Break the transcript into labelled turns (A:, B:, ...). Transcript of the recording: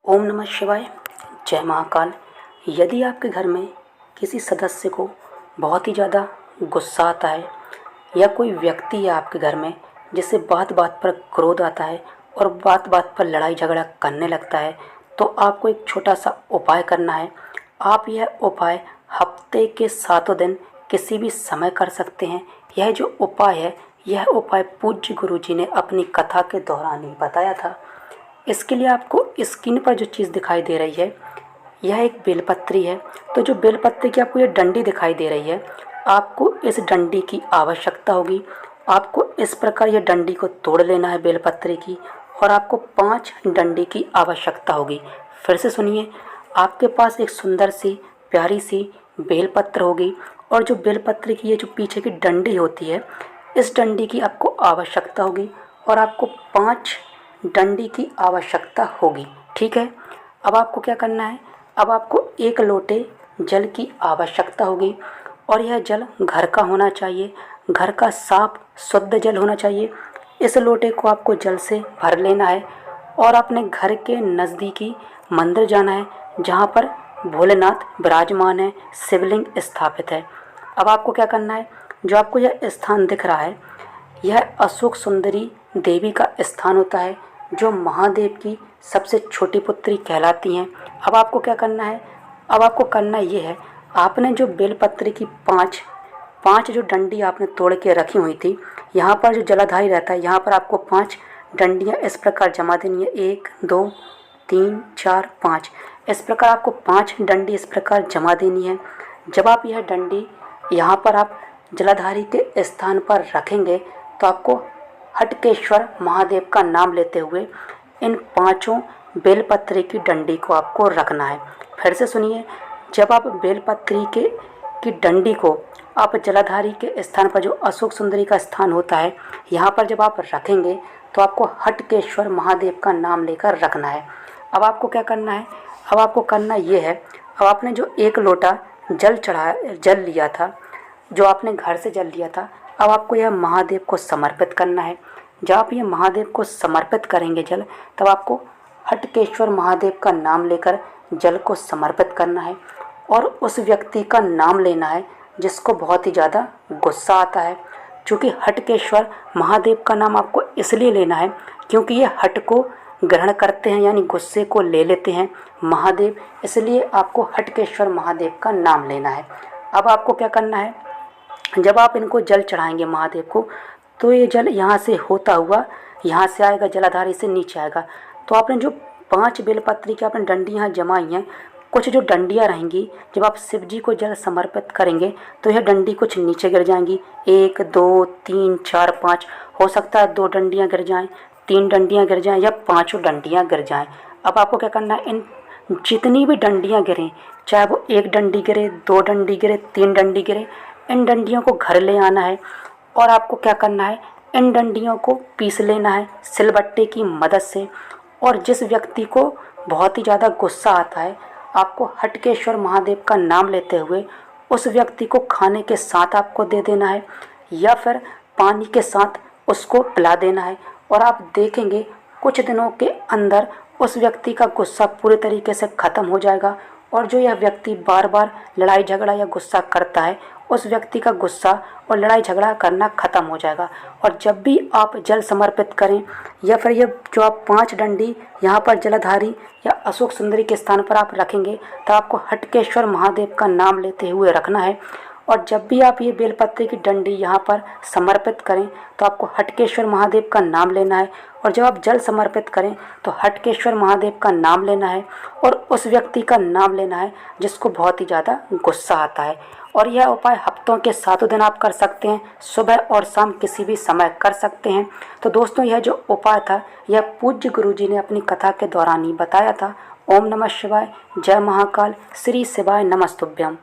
A: ओम नमः शिवाय। जय महाकाल। यदि आपके घर में किसी सदस्य को बहुत ही ज़्यादा गुस्सा आता है या कोई व्यक्ति है आपके घर में जिससे बात बात पर क्रोध आता है और बात बात पर लड़ाई झगड़ा करने लगता है, तो आपको एक छोटा सा उपाय करना है। आप यह उपाय हफ्ते के 7 दिन किसी भी समय कर सकते हैं। यह जो उपाय है, यह उपाय पूज्य गुरु जी ने अपनी कथा के दौरान ही बताया था। इसके लिए आपको स्क्रीन पर जो चीज़ दिखाई दे रही है, यह एक बेलपत्री है। तो जो बेलपत्री की आपको ये डंडी दिखाई दे रही है, आपको इस डंडी की आवश्यकता होगी। आपको इस प्रकार ये डंडी को तोड़ लेना है बेलपत्री की, और आपको 5 डंडी की आवश्यकता होगी। फिर से सुनिए, आपके पास एक सुंदर सी प्यारी सी बेलपत्र होगी, और जो बेलपत्री की ये जो पीछे की डंडी होती है, इस डंडी की आपको आवश्यकता होगी, और आपको 5 डंडी की आवश्यकता होगी। ठीक है। अब आपको क्या करना है, अब आपको 1 लोटे जल की आवश्यकता होगी, और यह जल घर का होना चाहिए। घर का साफ शुद्ध जल होना चाहिए। इस लोटे को आपको जल से भर लेना है और अपने घर के नज़दीकी मंदिर जाना है, जहाँ पर भोलेनाथ विराजमान है, शिवलिंग स्थापित है। अब आपको क्या करना है, जो आपको यह स्थान दिख रहा है, यह अशोक सुंदरी देवी का स्थान होता है, जो महादेव की सबसे छोटी पुत्री कहलाती हैं। अब आपको क्या करना है, अब आपको करना ये है, आपने जो बेलपत्र की 5 जो डंडी आपने तोड़ के रखी हुई थी, यहाँ पर जो जलाधारी रहता है, यहाँ पर आपको 5 डंडियाँ इस प्रकार जमा देनी है। 1 2 3 4 5, इस प्रकार आपको 5 डंडी इस प्रकार जमा देनी है। जब आप यह डंडी यहाँ पर आप जलाधारी के स्थान पर रखेंगे, तो आपको हटकेश्वर महादेव का नाम लेते हुए इन 5 बेलपत्री की डंडी को आपको रखना है। फिर से सुनिए, जब आप बेलपत्री की डंडी को आप जलाधारी के स्थान पर, जो अशोक सुंदरी का स्थान होता है, यहाँ पर जब आप रखेंगे, तो आपको हटकेश्वर महादेव का नाम लेकर रखना है। अब आपको क्या करना है, अब आपको करना ये है, अब आपने जो 1 लोटा जल लिया था, जो आपने घर से जल लिया था, अब आपको यह महादेव को समर्पित करना है। जब आप ये महादेव को समर्पित करेंगे जल, तब आपको हटकेश्वर महादेव का नाम लेकर जल को समर्पित करना है, और उस व्यक्ति का नाम लेना है जिसको बहुत ही ज़्यादा गुस्सा आता है। क्योंकि हटकेश्वर महादेव का नाम आपको इसलिए लेना है क्योंकि ये हट को ग्रहण करते हैं, यानी गुस्से को ले लेते हैं महादेव, इसलिए आपको हटकेश्वर महादेव का नाम लेना है। अब आपको क्या करना है, जब आप इनको जल चढ़ाएंगे महादेव को, तो ये जल यहाँ से होता हुआ यहाँ से आएगा, जलाधारी से नीचे आएगा। तो आपने जो 5 बेलपत्री की आपने डंडी यहाँ जमाई हैं, कुछ जो डंडियाँ रहेंगी, जब आप शिव जी को जल समर्पित करेंगे, तो यह डंडी कुछ नीचे गिर जाएंगी। 1 2 3 4 5, हो सकता है 2 डंडियाँ गिर जाएँ, 3 डंडियाँ गिर जाएँ, या 5 डंडियाँ गिर जाएँ। अब आपको क्या करना है, इन जितनी भी डंडियाँ गिरें, चाहे वो 1 डंडी गिरे, 2 डंडी गिरे, 3 डंडी गिरे, इन डंडियों को घर ले आना है, और आपको क्या करना है, इन डंडियों को पीस लेना है सिलबट्टे की मदद से। और जिस व्यक्ति को बहुत ही ज़्यादा गुस्सा आता है, आपको हटकेश्वर महादेव का नाम लेते हुए उस व्यक्ति को खाने के साथ आपको दे देना है, या फिर पानी के साथ उसको पिला देना है। और आप देखेंगे कुछ दिनों के अंदर उस व्यक्ति का गुस्सा पूरे तरीके से ख़त्म हो जाएगा, और जो यह व्यक्ति बार बार लड़ाई झगड़ा या गुस्सा करता है, उस व्यक्ति का गुस्सा और लड़ाई झगड़ा करना ख़त्म हो जाएगा। और जब भी आप जल समर्पित करें, या फिर ये जो आप 5 डंडी यहाँ पर जलाधारी या अशोक सुंदरी के स्थान पर आप रखेंगे, तो आपको हटकेश्वर महादेव का नाम लेते हुए रखना है। और जब भी आप ये बेलपत्र की डंडी यहाँ पर समर्पित करें, तो आपको हटकेश्वर महादेव का नाम लेना है। और जब आप जल समर्पित करें, तो हटकेश्वर महादेव का नाम लेना है, और उस व्यक्ति का नाम लेना है जिसको बहुत ही ज़्यादा गुस्सा आता है। और यह उपाय हफ्तों के 7 दिन आप कर सकते हैं, सुबह और शाम किसी भी समय कर सकते हैं। तो दोस्तों, यह जो उपाय था, यह पूज्य गुरु जी ने अपनी कथा के दौरान ही बताया था। ओम नमः शिवाय। जय महाकाल। श्री शिवाय नमस्तुभ्यम।